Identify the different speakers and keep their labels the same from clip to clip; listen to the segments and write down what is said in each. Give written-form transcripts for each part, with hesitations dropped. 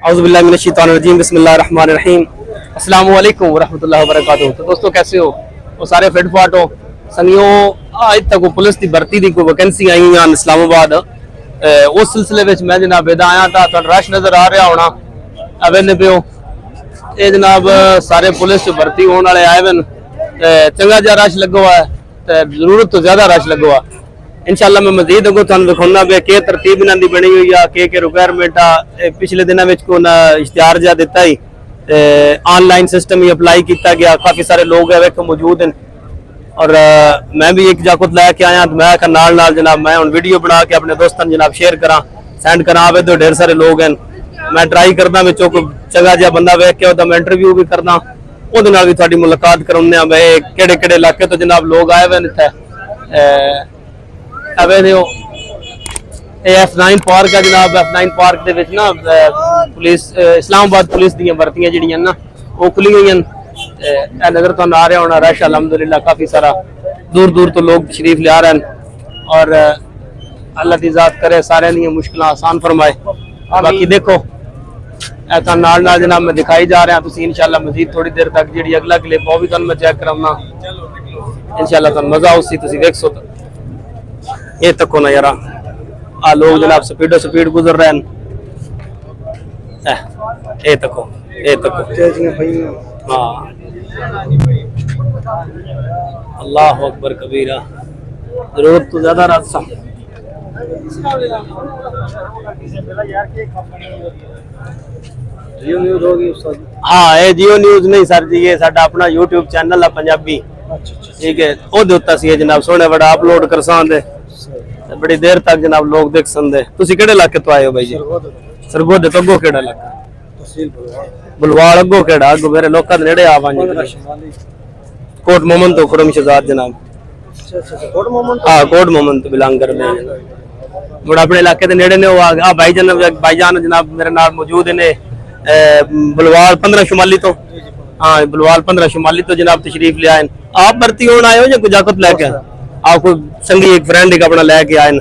Speaker 1: औज़ुबिल्लाहि मिनश्शैतानिर्रजीम बिस्मिल्लाहिर्रहमानिर्रहीम अस्सलामु अलैकुम वरहमतुल्लाहि वबरकातुहू। तो दोस्तों कैसे हो, वो सारे फिट फाट हो संगियों। अज तक पुलिस की भर्ती की कोई वैकेंसी आई हैं इस्लामाबाद, उस सिलसिले में मैं जनाब इदा आया था। तो रश नज़र आ रहा होना अवेले पे हो ये जनाब सारे पुलिस च भर्ती होने वाले आए हैं। चंगा जहा रश लगो है, जरूरत तो ज्यादा रश लगो है। इंशाल्लाह मैं मजीद अगो तुहानू दिखाना भी के तरतीब इन्हां दी बनी हुई है, के रिक्वायरमेंट आ। पिछले दिनों में को इश्तिहार जहा दिता ही ऑनलाइन सिस्टम ही अप्लाई किया गया, काफ़ी सारे लोग है वेखो मौजूद हैं। और मैं भी एक जाकुत लैके आया तो मैं नाल नाल जनाब मैं हुण वीडियो बना के अपने दोस्तों जनाब शेयर करा सेंड करा। आवे तो ढेर सारे लोग हैं, मैं ट्राई करदा विचों कोई चंगा जहा बंदा वेख के ओदा मैं इंटरव्यू भी करदा, ओहदे नाल भी तुहाडी मुलाकात कराउने आ भाई केड़े केड़े इलाके तो जनाब लोग आए हुए इत्थे। F9 पार्क है जनाब, F9 पार्क दे विच ना पुलिस इस्लामाबाद पुलिस दी भर्तियां जिहड़ियां ना वो खुली हुई हैं। नज़र तो आ रहा होना रश अल्हम्दुलिल्लाह काफ़ी सारा दूर दूर तो लोग तशरीफ ले आ रहे हैं। और अल्लाह दी ज़ात करे सारे दी मुश्किल आसान फरमाए। बाकी देखो ऐसा नाल नाल जनाब मैं दिखाई जा रहा तुम इंशाल्लाह मजीद थोड़ी देर तक जी अगला क्लिप वो भी मैं चेक कराऊना इंशाल्लाह तुम मजा उसी तुम देख सो। ये तको ना यार आ लोग जनाब स्पीडो स्पीड गुजर रहे हैं। ये तको हाँ अल्लाह अकबर कबीरा, जरूरत तो ज्यादा रास्ता। जियो न्यूज़ होगी हाँ ये जियो न्यूज़ नहीं सर जी, ये साडा अपना यूट्यूब चैनल है पंजाबी, ठीक है। ओदे उत्ते सी जनाब सोहने बड़ा अपलोड कर सकते, बड़ी देर तक जनाब लोग देख सकते। तुसी केड़े इलाके तो आए हो भाई जी? सरगोदे तो अगो केड़ा इलाका? बुलवाल अगो केड़ा? अगो मेरे लोकां दे नेड़े आवांगे कोट मोमन तो खुरम शहजाद जनाब। हाँ कोट मोमन तो बिलोंग कर मुड़ा अपने इलाके के नेड़े ने। वो भाईजान जनाब मेरे नाल मौजूद ने बुलवाल 15 शुमाली तो। हाँ बुलवाल 15 शुमाली तो जनाब तशरीफ ले आए। आप भर्ती होने आए हो या कोई जाकत लैके आप कोई संगी एक फ्रेंड एक अपना लैके आए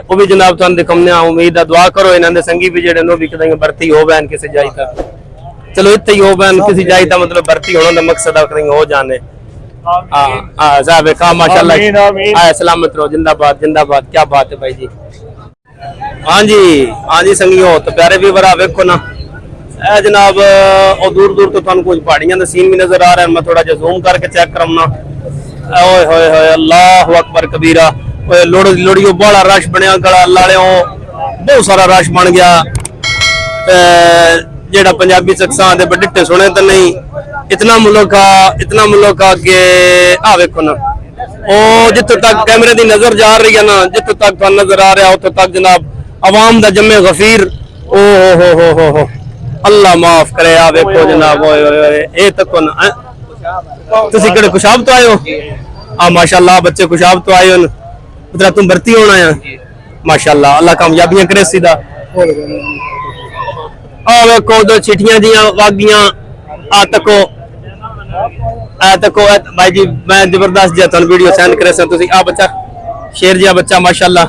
Speaker 1: वो भी जनाब तुम दिखाने। उम्मीद है दुआ करो इन्होंने संगी भी जेडे भी कदें भर्ती हो बैन किसी जाई था, चलो इतने ही हो बैन किसी जाई था मतलब भर्ती होने का मकसद कहीं हो जाने। हाँ साहब खा माशाल्लाह सलामत रहो, जिंदाबाद जिंदाबाद। क्या बात है भाई जी। हाँ जी संगियो तो प्यारे भी बरा वेखो ना ए जनाब और दूर दूर तो तुम कुछ पहाड़ियां सीन भी नजर आ रहे हैं। मैं थोड़ा जहा जूम करके चेक कराऊना। ओए होए होए अल्लाह अकबर कबीरा, लोड़ियो बड़ा रश बनया गला लालियों बहुत सारा रश बन गया। जेड़ा पंजाबी शख्सां दे बडिट्टे सुने तो नहीं इतना मुल्क अगे आ वेखो ना ओ जितों तक कैमरे की नजर जा रही है ना, जितों तक नजर आ रहा उतों तक जनाब अवाम दा जम्मे गफीर। ओ हो अल्लाह माफ करे। आ वेखो जनाब ये तको ना तुसी केड़े कुशाब तो आए हो? हाँ माशाल्लाह बच्चे कुशाब तो आए हो, मतलब तुम भर्ती होना है माशाल्लाह। अल्लाह कामयाबियां करे सीधा। आ वेखो दो चिट्ठियां दियां वागियां आ तको भाई जी मैं जबरदस्त जहा तुम वीडियो सेंड करे तुसी। आ बच्चा शेर जहा बच्चा माशाल्लाह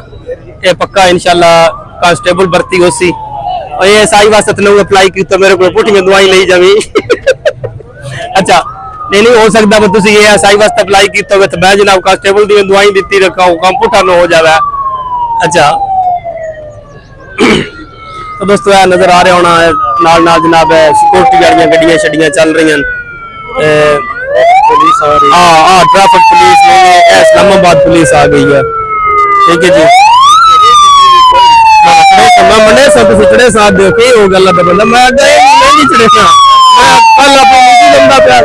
Speaker 1: ये पक्का इंशाल्लाह कांस्टेबल भर्ती होसी। और ये साई वास्ते तने अप्लाई की तो मेरे को पुठियां दवाई ली जावी अच्छा नहीं हो सकता मैं तुसी ये साई वास्ते अप्लाई की तो मैं जनाब कांस्टेबल दी दवाई दी रखा काम पुठा न हो जावे। अच्छा तो दोस्तों यह नजर आ रहा होना नाल नाल जनाब सिक्योरिटी वाली गड्डियां छड्डियां चल रही हैं। हाँ ट्रैफिक पुलिस नहीं इस्लामाबाद पुलिस आ गई है, ठीक है जी। मैं मंडे सा तुम चढ़े साथ दो की हो गल बंदा मैं नहीं चढ़े सा कल अपनी लंबा प्यार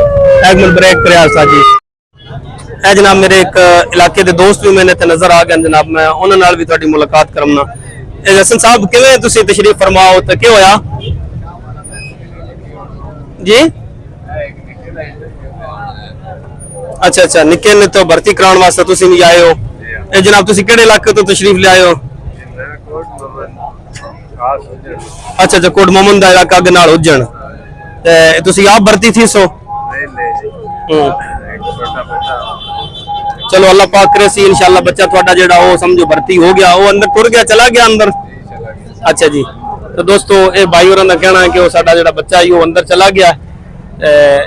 Speaker 1: एक मिनट ब्रेक कराया सा जी। ए जनाब मेरे एक इलाके के दोस्त भी मैंने नजर आ गए जनाब, मैं उन्होंने नाल भी थोड़ी मुलाकात करना। हसन साहब किवें तुसी तशरीफ फरमाओ तो क्या होया जी? अच्छा निक्के ने तो भर्ती कराने वास्ते तुसी भी आए हो। ए जनाब तुसी केड़े इलाके तो तशरीफ ले आए हो? अच्छा कोट मोमन दा इलाका अगे नाल उज्जण तुसी आप भर्ती थी सो? चलो अल्लाह पाक करे सी इंशाल्लाह बच्चा थोड़ा जेड़ा वो समझो भर्ती हो गया, वो अंदर टुर गया चला गया अंदर। अच्छा जी तो दोस्तों ये भाई होरां दा कहना है कि वो साडा जिहड़ा बच्चा है वो अंदर चला गया।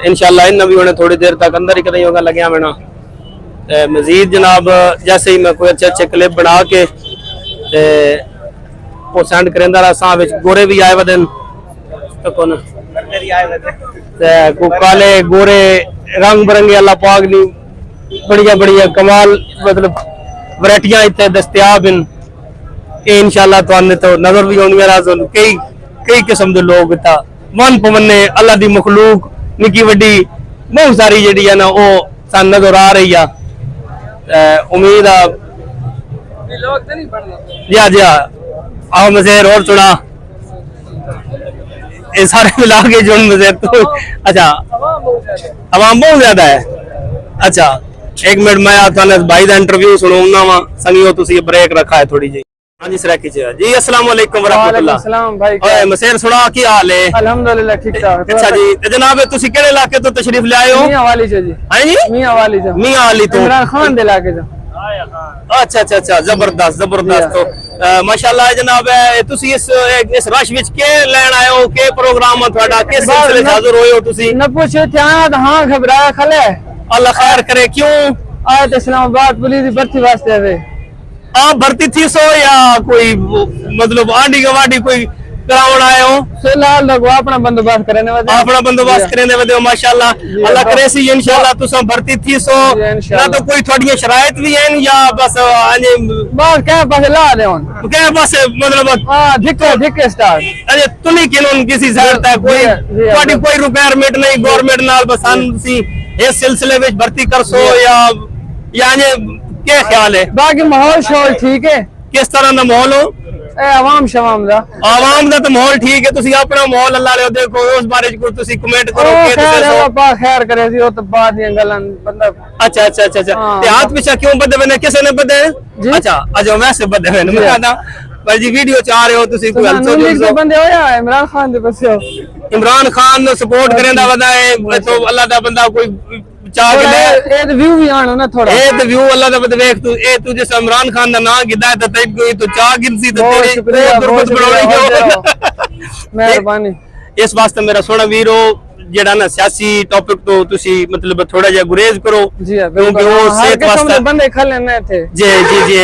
Speaker 1: इंशाल्लाह इन्हें भी उन्हें थोड़ी देर तक अंदर ही कहीं होगा लग्या मैना। मजीद जनाब जैसे ही मैं कोई अच्छे अच्छे क्लिप बना के वो सेंड करेंदा रहा। सां विच गोरे भी आए वदन तो कौन को काले गोरे रंग बिरंगे अल्लाह पाक नी बढ़िया बढ़िया कमाल मतलब वैरायटियां इतने दस्तयाब इन। इंशाल्लाह तो नजर भी आनी कई कई किस्म के लोग इतना मन पवने अल्लाह की मखलूक निकी वड्डी बहुत सारी जी है ना वो सन नजर आ रही है। उम्मीद आ जी हाँ जी हाँ आओ मजेर और सुना ये सारे मिला के जो मजेर तो अच्छा आवाम बहुत ज्यादा है। अच्छा एक मिनट मैं आता भाई का इंटरव्यू सुना वा संगियो तुसी ब्रेक रखा है थोड़ी जी। हाँ जी सराकी जी अस्सलाम वालेकुम वरहमतुल्लाह।
Speaker 2: सलाम भाई
Speaker 1: ओए मसेर सुना की हाल है?
Speaker 2: अल्हम्दुलिल्लाह ठीक ठाक।
Speaker 1: अच्छा जी जनाब तुसी केड़े इलाके तो तशरीफ ले आए हो?
Speaker 2: मियां वाली से जी।
Speaker 1: हां जी
Speaker 2: मियां वाली से।
Speaker 1: मियां वाली तो
Speaker 2: इमरान खान दे इलाके से।
Speaker 1: अच्छा अच्छा अच्छा जबरदस्त जबरदस्त। तो माशाल्लाह जनाब तुसी इस रश विच के लेन आए हो के प्रोग्राम है ਤੁਹਾਡਾ किस सिलसिले से हाजिर होए हो तुसी?
Speaker 2: न पूछे थे हां घबराया खले
Speaker 1: अल्लाह खैर करे क्यों
Speaker 2: आए थे इस्लामाबाद पुलिस की भर्ती वास्ते आवे।
Speaker 1: आप भर्ती थी सो या कोई मतलब आंडी गवाडी कोई करावण आए हो?
Speaker 2: फिलहाल लोग अपना बंदोबस्त करने वाले
Speaker 1: अपना बंदोबस्त करने वाले हो माशाल्लाह अल्लाह करे सी इंशाल्लाह तुसा भर्ती थी सो ना तो कोई थोड़ी शरायत भी है या बस आने
Speaker 2: बस क्या पास ला दे हुन
Speaker 1: क्या बस मतलब
Speaker 2: हां धिक्के धिक्के स्टार्ट
Speaker 1: अरे तुनी किन किसी जरूरत है कोई थोड़ी कोई रिक्वायरमेंट नहीं गवर्नमेंट नाल बस सी इस सिलसिले में भर्ती कर सो या क्या ख्याल है?
Speaker 2: बाकी माहौल शोल ठीक है।
Speaker 1: किस तरह का माहौल हो?
Speaker 2: आवाम शवाम दा
Speaker 1: आवाम दा तो माहौल ठीक है। तुसी अपना माहौल अल्लाह ले देखो उस बारे में तुसी कमेंट करो के
Speaker 2: तुसी पा खैर करे सी ओ तो बाद दी गल्लां बंदा
Speaker 1: अच्छा अच्छा अच्छा अच्छा ते हाथ पीछे क्यों बदे बने किसी ने बदे? अच्छा अच्छा वैसे बदे मैंने बतादा पर जी वीडियो च आ रहे हो तुसी कोई हलचल
Speaker 2: बंदे हो या इमरान खान दे पासे हो?
Speaker 1: इमरान खान सपोर्ट करेंदा वदा है तो अल्लाह दा बंदा कोई चाह के ले
Speaker 2: ए व्यू भी आनो ना थोड़ा
Speaker 1: ए तो व्यू अल्लाह दा बंदा देख तू जिस इमरान खान दा नाम गिदा है तो कोई तो चाह गिनसी तो तेरी दुर्बत बनानी
Speaker 2: मेहरबानी।
Speaker 1: इस वास्ते मेरा सोना वीरो जेड़ा ना सियासी टॉपिक तो तुसी मतलब थोड़ा जा गुरेज करो क्योंकि वो सेहत वास्ते
Speaker 2: बंदे खले ने थे
Speaker 1: जी जी जी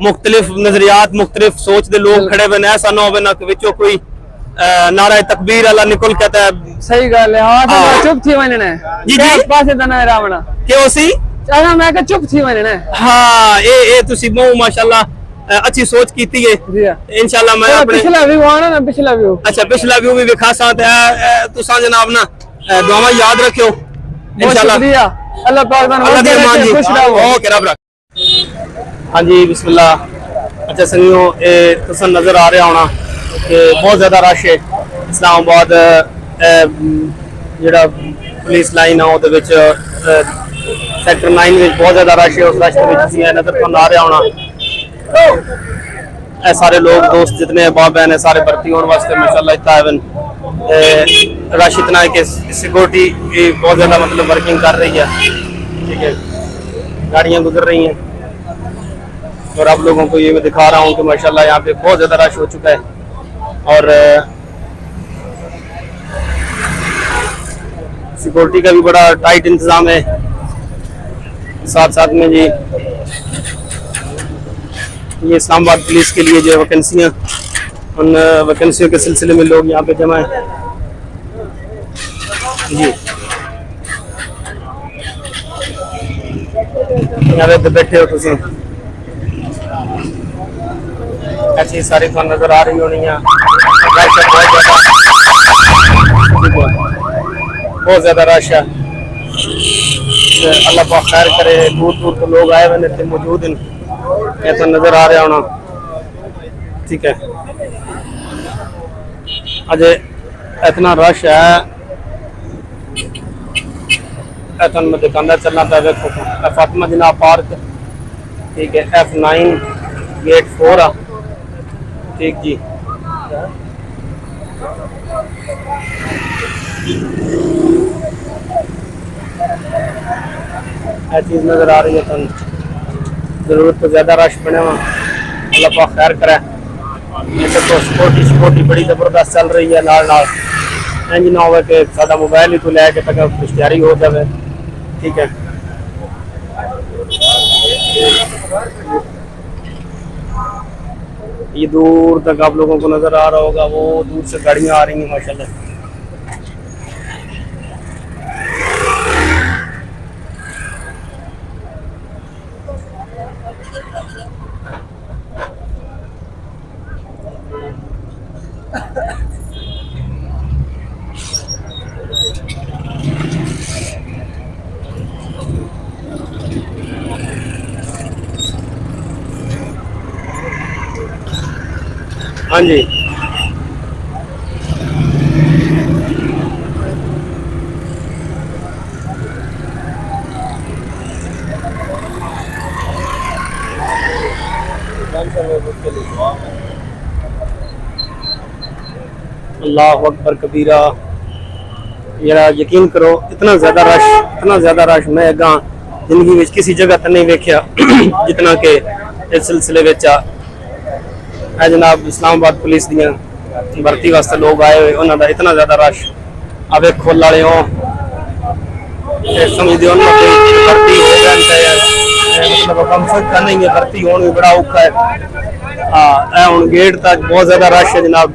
Speaker 1: मुख्तलिफ नजरियात मुख्तलिफ सोच दे लोग खड़े बने ऐसा ना होवे ना कि विचो कोई नारा तकबीर अल्लाह निकल कहता है।
Speaker 2: सही गल है हां तो चुप थी वने
Speaker 1: जी जी
Speaker 2: पासे तना रावणा
Speaker 1: क्यों सी
Speaker 2: चला मैं के चुप थी वने
Speaker 1: हां ए तुसी बहुत माशाल्लाह अच्छी सोच कीती है
Speaker 2: जी
Speaker 1: इंशाल्लाह मैं अपने
Speaker 2: पिछला व्यू आना ना पिछला व्यू
Speaker 1: अच्छा पिछला व्यू भी विखा साथ है तुसा जनाब ना दुआवां याद रखियो इंशाल्लाह।
Speaker 2: शुक्रिया अल्लाह पाक
Speaker 1: अल्लाह दे मान जी खुश रहो ओके रब रख। हां जी बिस्मिल्लाह। अच्छा संगियो ए तुसा नजर आ रहा होना कि बहुत ज्यादा रश है इस्लामाबाद जिहड़ा पुलिस लाइन है ਉਹਦੇ ਵਿੱਚ सेक्टर 9 ਵਿੱਚ बहुत ज्यादा रश है। उस रश ਦੇ ਵਿੱਚ ਤੁਸੀਂ नजर आ रहा होना सारे लोग दोस्त जितने बाप बहन है सारे भर्ती होने वास्ते माशाल्लाह इतना है रश इतना है कि सिक्योरिटी बहुत ज्यादा मतलब वर्किंग कर रही है ठीक है गाड़ियां गुजर रही हैं और आप लोगों को ये मैं दिखा रहा हूँ कि माशाल्लाह यहाँ पे बहुत ज्यादा रश हो चुका है और सिक्योरिटी का भी बड़ा टाइट इंतजाम है। साथ साथ में जी ये इस्लामाबाद पुलिस के लिए जो वैकेंसियाँ उन वैकेंसियों के सिलसिले में लोग यहाँ पे जमा है जी। यहाँ पे बैठे हो तुम ऐसी सारी तो नजर आ रही होनी है बहुत ज्यादा रश है। अल्लाह पाक खैर करे दूर दूर तो लोग आए हुए थे मौजूद हैं ये तो नजर आ रहा होना ठीक है। अज इतना रश है इतना मैं दुकानदार चलना था देखो फातिमा जिना पार्क ठीक है F9 गेट 4 ठीक जी। चीज नजर आ रही है तो जरूरत तो ज्यादा रश बने हुआ अल्लाह पाक खैर करे ये देखो सिक्योरिटी बड़ी जबरदस्त चल रही है नाल नाल। इंज ना हो कि साडा मोबाइल ही तो लैके तक तैयारी हो जाए। ठीक है, ये दूर तक आप लोगों को नजर आ रहा होगा, वो दूर से गाड़ियां आ रही हैं माशाल्लाह। हाँ जी, अल्लाह अकबर कबीरा। यार यकीन करो, इतना ज़्यादा रश मैं अगा जिंदगी में किसी जगह तो नहीं वेख्या जितना कि इस सिलसिले में जनाब इस्लामाबाद पुलिस दियां भर्ती वास्ते लोग आए हुए, उन्होंने इतना ज़्यादा रश। अब एक खोल वाले हो समझ दो भर्ती हो जाए, मतलब कंफर्ट का नहीं है, भर्ती होने भी बड़ा औखा है। हाँ, हूँ गेट तक बहुत ज़्यादा रश है जनाब,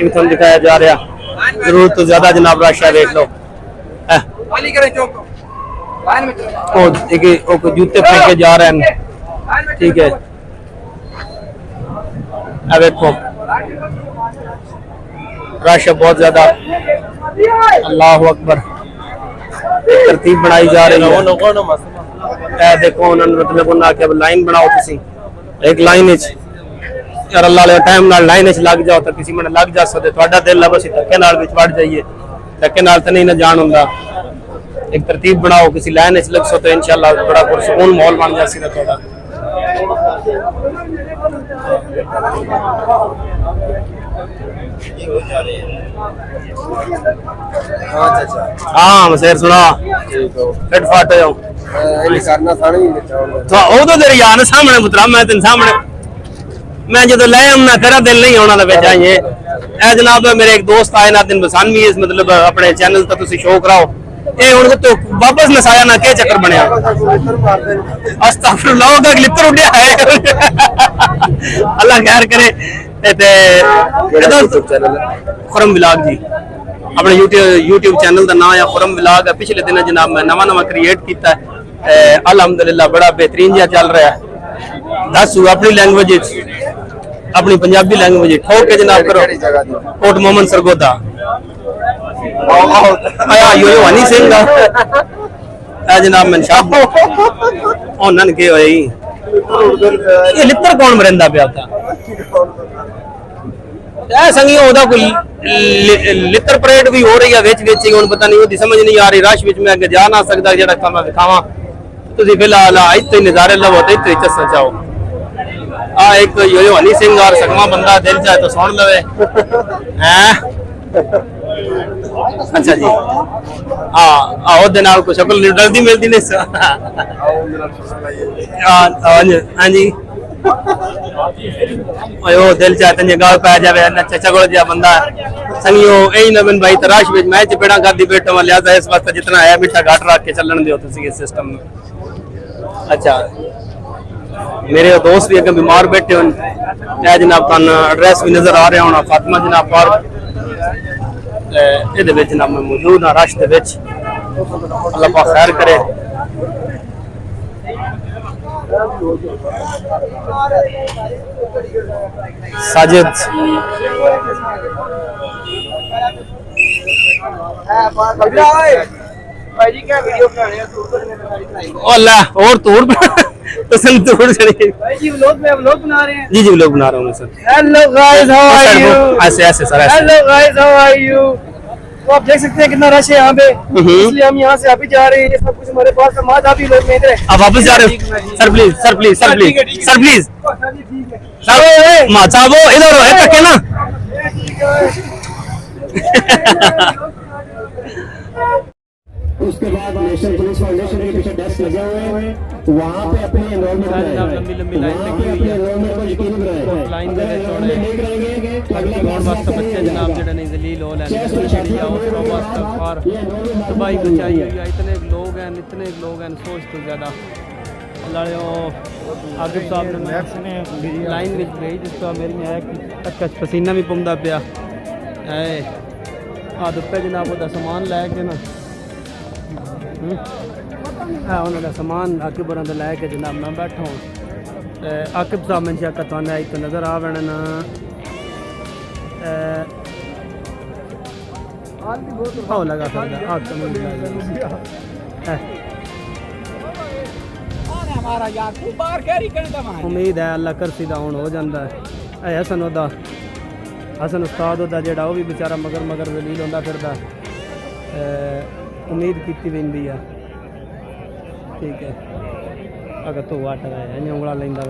Speaker 1: इनको दिखाया जा रहा। जरूर तो ज़्यादा जनाब रश है, देख लो। जूते फेंके जा रहे हैं, ठीक है। अब देखो रश है बहुत ज्यादा, अल्लाह अकबर। तरतीब बनाई जा रही है। देखो उन्होंने मतलब उन्हें आके लाइन बनाओ, तुसी एक लाइन यार अल्लाह ले टाइम नाल लाइन लग जाओ तो किसी में लग जा सकते। थोड़ा दिल है बस धक्के नाल विच वड़ जाइए, धक्के नाल तो नहीं ना जान होंदा। एक तरतीब बनाओ, किसी लाइन लग सो तो इंशाल्लाह बड़ा पुरसकून माहौल बन जा सीधा थोड़ा। हाँ मसेर सुना फिट फाट हो तो तेरी यार सामने पुत्रा, मैं तेन सामने मैं जो ले आना तेरा दिल नहीं होना चाहिए। ए जनाब मेरे एक दोस्त आए ना दिन बसान भी इस मतलब अपने चैनल तक तुसी शो कराओ, ए हुन तो वापस नसाया ना, क्या चक्कर बनया? अस्तगफिरुल्लाह, का लित्र उड़या है। अल्लाह खैर करे। खुरम विलाग जी अपने यूट्यूब चैनल का नाम है खुरम विलाग है। पिछले दिन जनाब मैं नवा क्रिएट किया है, अल्हम्दुलिल्लाह बड़ा बेहतरीन जहा चल रहा है। दस अपनी लैंग्वेज अपनी पंजाबी लैंग्वेज ठोक के जनाब करो। कोट मोहम्मद सरगोदा यो हनी सिंह का जनाब मनशाब उन्होंने के होए ये लित्र कौन मरिंदा पिया था संगी ओदा कोई लित्र परेड भी हो रही है विच विच हुन पता नहीं ओदी समझ नहीं आ रही। रश विच मैं अगे जा ना सकदा, जेड़ा काम दिखावा तुसी फिलहाल इत्थे नज़ारे लवो ते इत्थे चस्सा चाहो। एक तो यो हनी सिंह और सकमा बंदा दिल चाहे तो सुन लवे हैं। अच्छा जी, हाँ ओदे नाल कोई शक्ल नहीं डरदी मिलदी नहीं। हाँ जी, ओ दिल चाहे तंजे गाल पै जावे नच्चा चगड़ जा बंदा संगियो यही नवीन भाई तराश विच मैं चपेड़ा करदी बैठा वां, लिहाजा इस वास्ते जितना है मीठा घाट रख के चलन दियो तुसी इस सिस्टम में। अच्छा मेरे दोस्त भी अगर बीमार बैठे होन जनाब तुहानू एड्रैस भी नजर आ रहा होना, फातिमा जनाब पार्क ये जनाब मैं मौजूद हाँ रश दे विच। अल्लाह पाक खैर करे। साजिद और तूर तो संतूर जी व्लॉग बना रहे हैं। जी व्लॉग बना रहा हूँ sir. Hello guys, how are you? ऐसे ऐसे sir, hello guys, how are you? तो आप देख सकते हैं कितना रश है यहाँ पे, इसलिए हम यहाँ से अभी जा रहे हैं। ये सब कुछ हमारे पास समाज अभी लोग में इधर आप वापस जा रहे हो? Sir please sir please sir please sir please sir माचा वो इधर है तक ना।
Speaker 3: उसके बाद नेशनल पुलिस फाउंडेशन के पीछे डेस्क लगे हुए हैं, वहाँ पे अपनी एनरोलमेंट
Speaker 1: लंबी लंबी लाइन लगी हुई है,
Speaker 3: एनरोलमेंट को यकीनी बनाएं।
Speaker 1: लाइन
Speaker 3: अगर
Speaker 1: दे
Speaker 3: एनरोलमेंट नहीं कराएंगे तो अगला
Speaker 1: कौन वास्ते बच्चे जनाब जड़े नहीं जलील हो लेने तबाही मचाई हुई है। इतने लोग हैं सोच तो ज़्यादा लाड़े आगिब साहब ने लाइन में गई जिसका मेरी है कि कच पसीना भी पौंदा पिया है आ दुप्पे जनाब वो समान लैके ना उन्होंने समान आकिब होरां दा लैके जनाब मैं बैठा हूँ। आकिब साहब मैं चेक करता हूँ तो नज़र आ वैन ना आओ लगा उम्मीद है अल्लाह कर सीधा हूँ हो जाता है। हसन उदा हसन उस्ताद उदा जेड़ा वो भी बेचारा मगर जलील होंदा फिरदा उम्मीद की वेंदी है। ठीक है अगर तो वाट है उंगला लेंदा